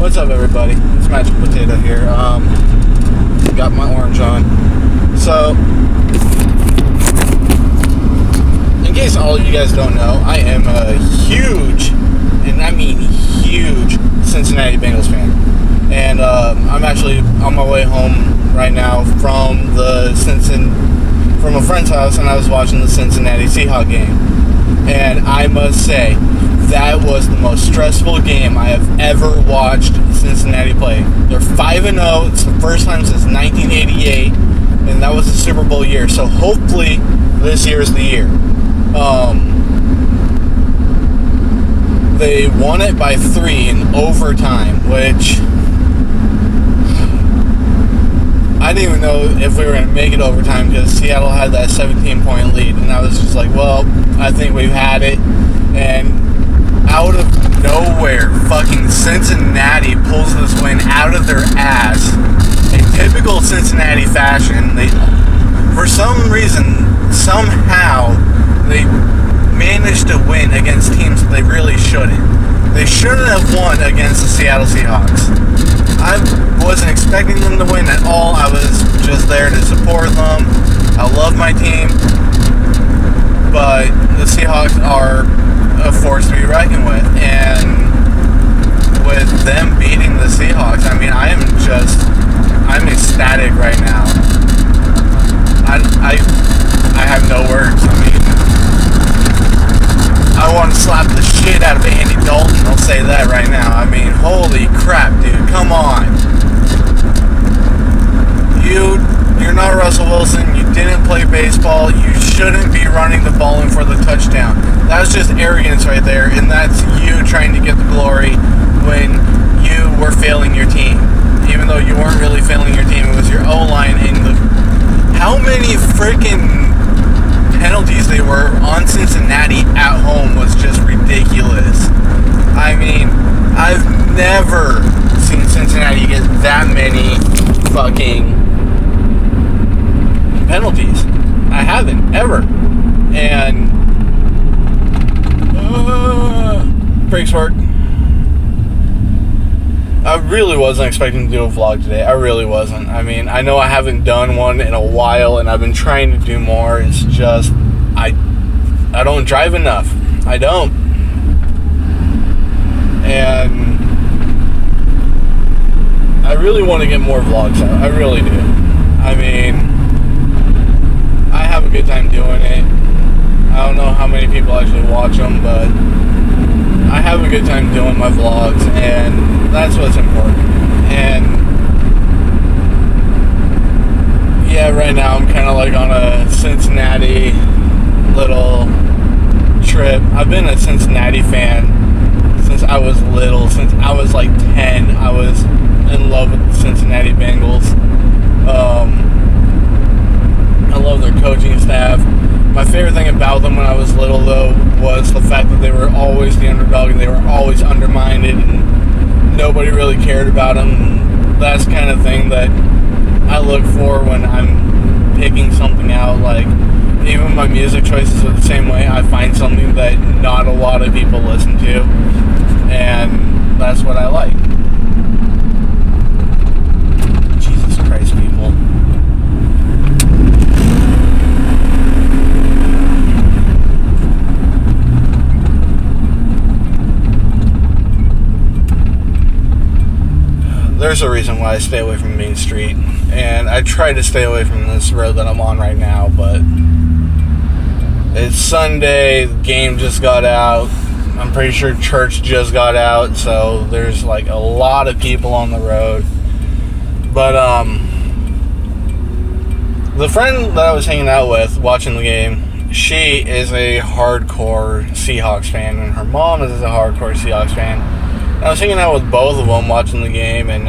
What's up, everybody? It's Magic Potato here. Got my orange on. So, in case all of you guys don't know, I am a huge, and I mean huge, Cincinnati Bengals fan. And I'm actually on my way home right now from from a friend's house, and I was watching the Cincinnati Seahawks game. And I must say, that was the most stressful game I have ever watched Cincinnati play. They're 5-0. It's the first time since 1988, and that was the Super Bowl year. So hopefully this year is the year. They won it by 3 in overtime, which I didn't even know if we were going to make it overtime because Seattle had that 17-point lead, and I was just like, well, I think we've had it. And out of nowhere, fucking Cincinnati pulls this win out of their ass. In typical Cincinnati fashion, for some reason, somehow, they managed to win against teams that they really shouldn't. They shouldn't have won against the Seattle Seahawks. I wasn't expecting them to win at all. I was just there to support them. I love my team. But the Seahawks are a force to be reckoned with. And with them beating the Seahawks, I mean, I'm ecstatic right now. I have no words. I mean, I want to slap the shit out of Andy Dalton. I'll say that right now. I mean, holy crap, dude. Come on. You're not Russell Wilson. You didn't play baseball. You shouldn't be running the ball in for the touchdown. That's just arrogance right there, and that's you trying to get the glory when you were failing your team. Even though you weren't really failing your team, it was your O-line and how many freaking penalties they were on Cincinnati at home was just ridiculous. I mean, I've never seen Cincinnati get that many fucking penalties. I haven't, ever. And brakes work. I really wasn't expecting to do a vlog today. I really wasn't. I mean, I know I haven't done one in a while, and I've been trying to do more. It's just, I don't drive enough. I don't. And I really want to get more vlogs out. I really do. I mean, I have a good time doing it. I don't know how many people actually watch them, but I have a good time doing my vlogs, and that's what's important. And yeah, right now I'm kind of like on a Cincinnati little trip. I've been a Cincinnati fan since I was little. Since I was like 10, I was in love with the Cincinnati Bengals. I love their coaching staff. My favorite thing about them when I was little, though, was the fact that they were always the underdog and they were always undermined and nobody really cared about them. That's the kind of thing that I look for when I'm picking something out. Like, even my music choices are the same way. I find something that not a lot of people listen to, and that's what I like. Jesus Christ, people. There's a reason why I stay away from Main Street, and I try to stay away from this road that I'm on right now, but it's Sunday, the game just got out, I'm pretty sure church just got out, so there's like a lot of people on the road. But the friend that I was hanging out with watching the game, she is a hardcore Seahawks fan, and her mom is a hardcore Seahawks fan. I was hanging out with both of them watching the game, and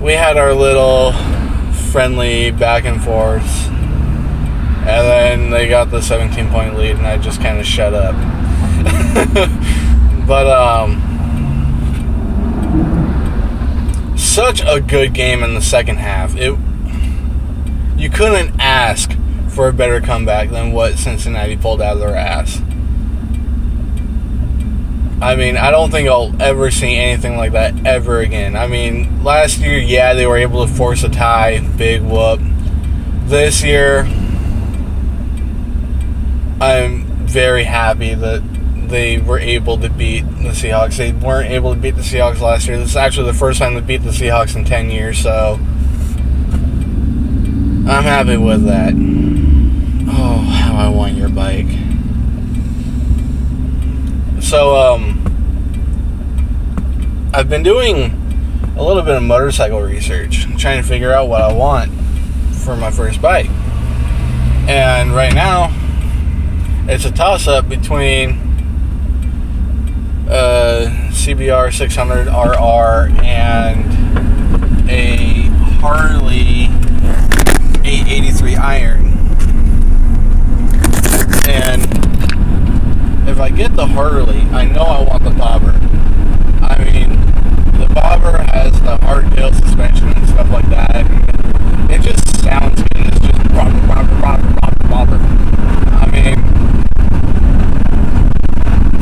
we had our little friendly back and forth, and then they got the 17-point lead, and I just kind of shut up. But such a good game in the second half. You couldn't ask for a better comeback than what Cincinnati pulled out of their ass. I mean, I don't think I'll ever see anything like that ever again. I mean, last year, yeah, they were able to force a tie, big whoop. This year, I'm very happy that they were able to beat the Seahawks. They weren't able to beat the Seahawks last year. This is actually the first time they beat the Seahawks in 10 years, so I'm happy with that. Oh, how I want your bike. So, I've been doing a little bit of motorcycle research, trying to figure out what I want for my first bike. And right now, it's a toss-up between CBR 600 RR and a Harley 883 Iron. And if I get the Harley, I know I want the bobber. I mean, the bobber has the hardtail suspension and stuff like that. And it just sounds good. It's just bobber. I mean,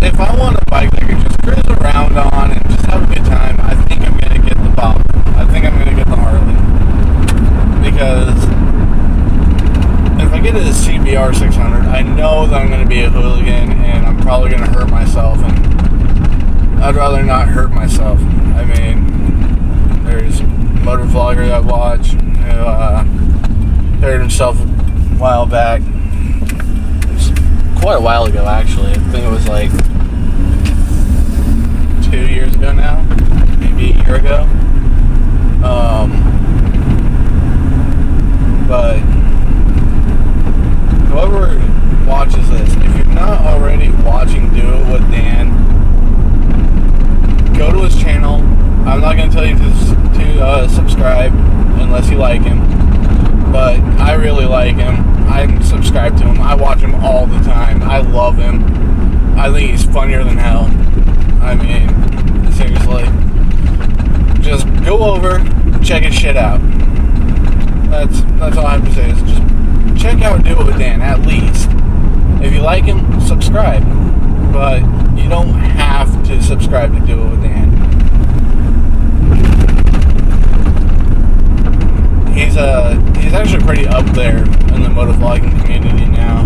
if I want a bike that I can just cruise around on and just have a good time, I think I'm going to get the bobber. I think I'm going to get the Harley. Because if I get a CBR 600, I know that I'm going to be a hooligan and I'm probably going to hurt myself, and I'd rather not hurt myself. I mean, there's a motor vlogger that I watch who hurt himself a while back. It's quite a while ago, actually. I think it was like 2 years ago now, maybe a year ago. But whoever watches this, if you're not already watching Do It With Dan, go to his channel. I'm not going to tell you to subscribe unless you like him, but I really like him. I'm subscribed to him. I watch him all the time. I love him. I think he's funnier than hell. I mean, seriously. Just go over, check his shit out. That's all I have to say is just check out Do It With Dan, at least. If you like him, subscribe. But you don't have to subscribe to Do It With Dan. He's actually pretty up there in the motovlogging community now.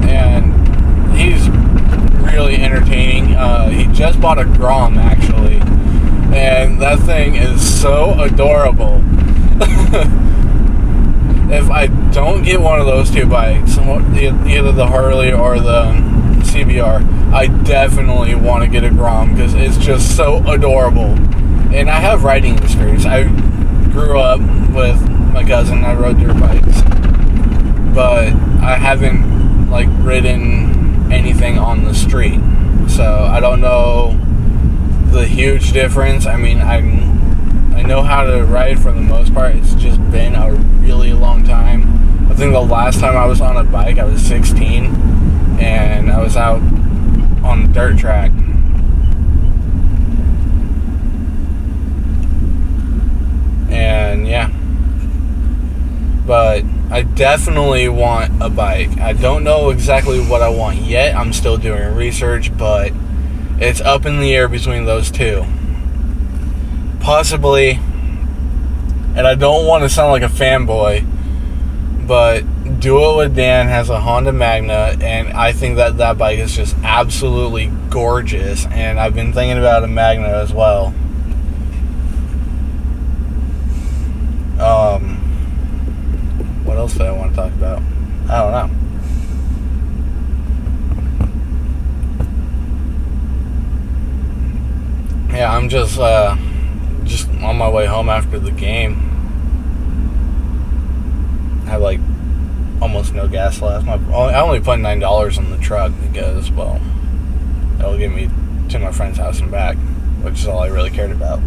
And he's really entertaining. He just bought a Grom, actually. And that thing is so adorable. If I don't get one of those two bikes, either the Harley or the CBR, I definitely want to get a Grom because it's just so adorable. And I have riding experience. I grew up with my cousin. I rode dirt bikes, but I haven't ridden anything on the street. So I don't know the huge difference. I mean, I know how to ride for the most part. It's just been a really long time. I think the last time I was on a bike, I was 16, and I was out on the dirt track. And yeah, but I definitely want a bike. I don't know exactly what I want yet. I'm still doing research, but it's up in the air between those two. Possibly, and I don't want to sound like a fanboy, but Do It With Dan has a Honda Magna, and I think that bike is just absolutely gorgeous, and I've been thinking about a Magna as well. What else do I want to talk about? I don't know. Yeah, I'm just on my way home after the game. I have almost no gas left. I only put $9 in the truck because, well, it'll get me to my friend's house and back, which is all I really cared about.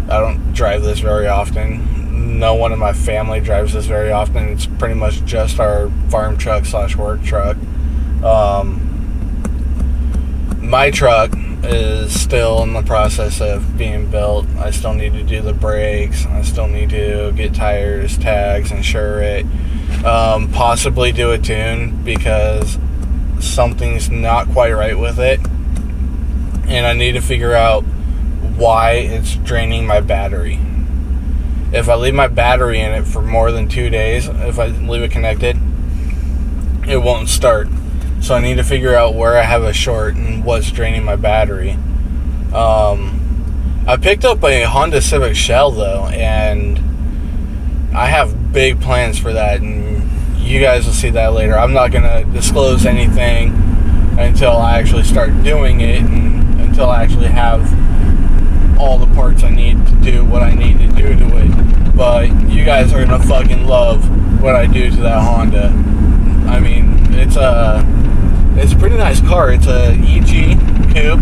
I don't drive this very often. No one in my family drives this very often. It's pretty much just our farm truck / work truck. My truck is still in the process of being built. I still need to do the brakes. I still need to get tires, tags, insure it. Possibly do a tune because something's not quite right with it, and I need to figure out why it's draining my battery. If I leave my battery in it for more than 2 days, if I leave it connected, it won't start. So I need to figure out where I have a short and what's draining my battery. I picked up a Honda Civic Shell though, and I have big plans for that, and you guys will see that later. I'm not going to disclose anything until I actually start doing it, and until I actually have all the parts I need to do what I need to do to it. But you guys are going to fucking love what I do to that Honda. I mean, it's a pretty nice car. It's a EG Coupe.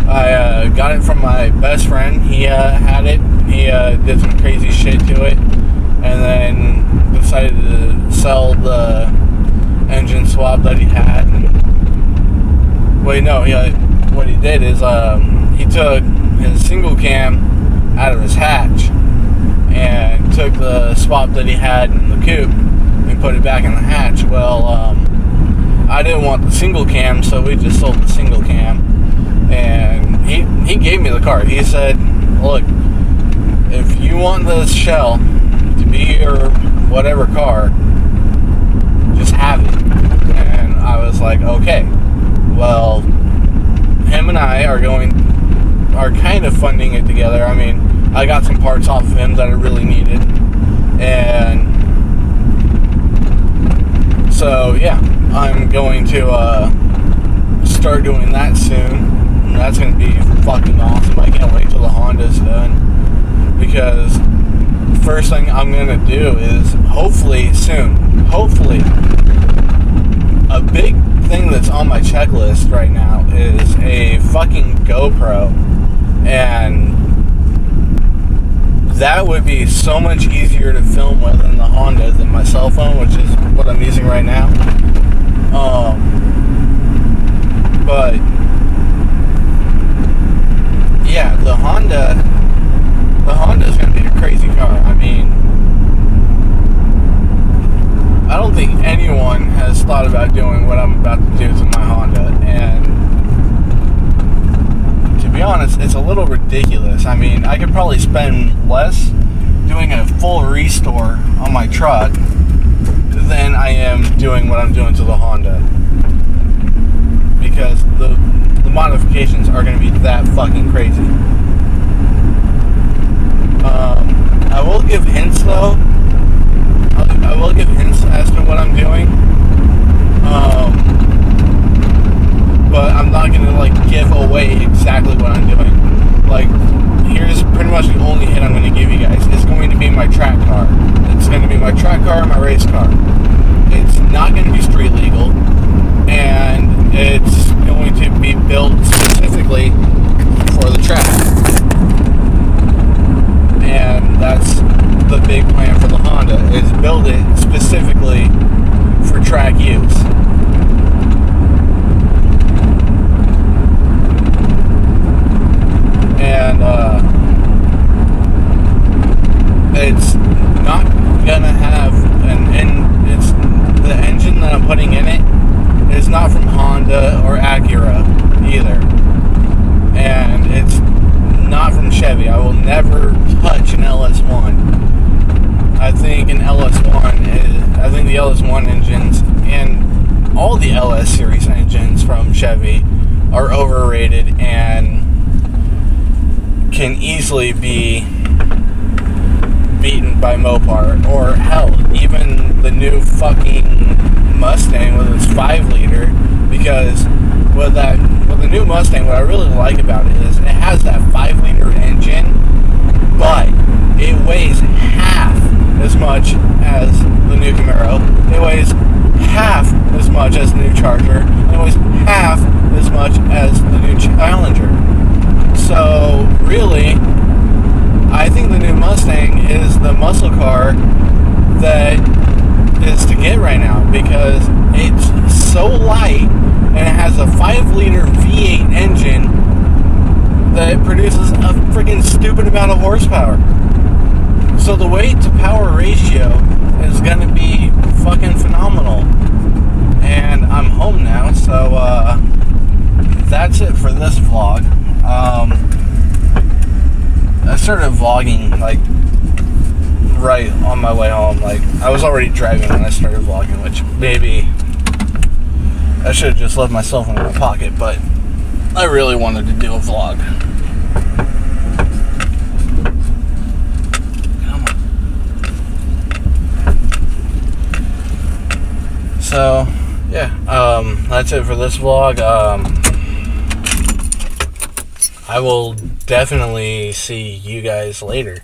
I got it from my best friend. He had it. He did some crazy shit to it, and then decided to sell the engine swap that he had. What he did is he took his single cam out of his hatch and took the swap that he had in the coupe and put it back in the hatch. Well, I didn't want the single cam, so we just sold the single cam, and he gave me the car. He said, look, if you want this Shell to be your whatever car, just have it. And I was like, okay. Well, him and I are kind of funding it together. I mean, I got some parts off of him that I really needed, and so yeah, I'm going to start doing that soon, and that's going to be fucking awesome. I can't wait till the Honda's done, because first thing I'm going to do is hopefully a big thing that's on my checklist right now is a fucking GoPro, and that would be so much easier to film with in the Honda than my cell phone, which is what I'm using right now. But yeah, the Honda's gonna be a crazy car. I mean, I don't think anyone has thought about doing what I'm about to do to my Honda, and to be honest, it's a little ridiculous. I mean, I could probably spend less doing a full restore on my truck than I am doing what I'm doing to the Honda, because the modifications are going to be that fucking crazy. I will give hints though. I will give hints as to what I'm doing, but I'm not going to like give away exactly what I'm doing. Like, here's pretty much the only hint I'm going to give you guys. It's going to be my track car. It's going to be my track car and my race car. It's not going to be street legal, and it's going to be built specifically for the track. And that's the big plan for the Honda, is build it specifically for track use. And it's not gonna have it's the engine that I'm putting in it is not from Honda or Acura either, and it's not from Chevy. I will never touch an LS1. I think the LS1 engines and all the LS series engines from Chevy are overrated and can easily be beaten by Mopar, or hell, even the new fucking Mustang with its 5-liter, because with the new Mustang, what I really like about it is it has that 5-liter engine, but it weighs half as much as the new Camaro. It weighs half as much as the new Charger. It weighs half as much as the new Challenger. So really, I think the new Mustang is the muscle car that is to get right now, because it's so light and it has a 5-liter V8 engine that produces a freaking stupid amount of horsepower. So the weight to power ratio is going to be fucking phenomenal. and I'm home now, so that's it for this vlog. I started vlogging like right on my way home. Like, I was already driving when I started vlogging, which maybe I should have just left my cell phone in my pocket, but I really wanted to do a vlog. Come on. So, yeah, that's it for this vlog. I will definitely see you guys later.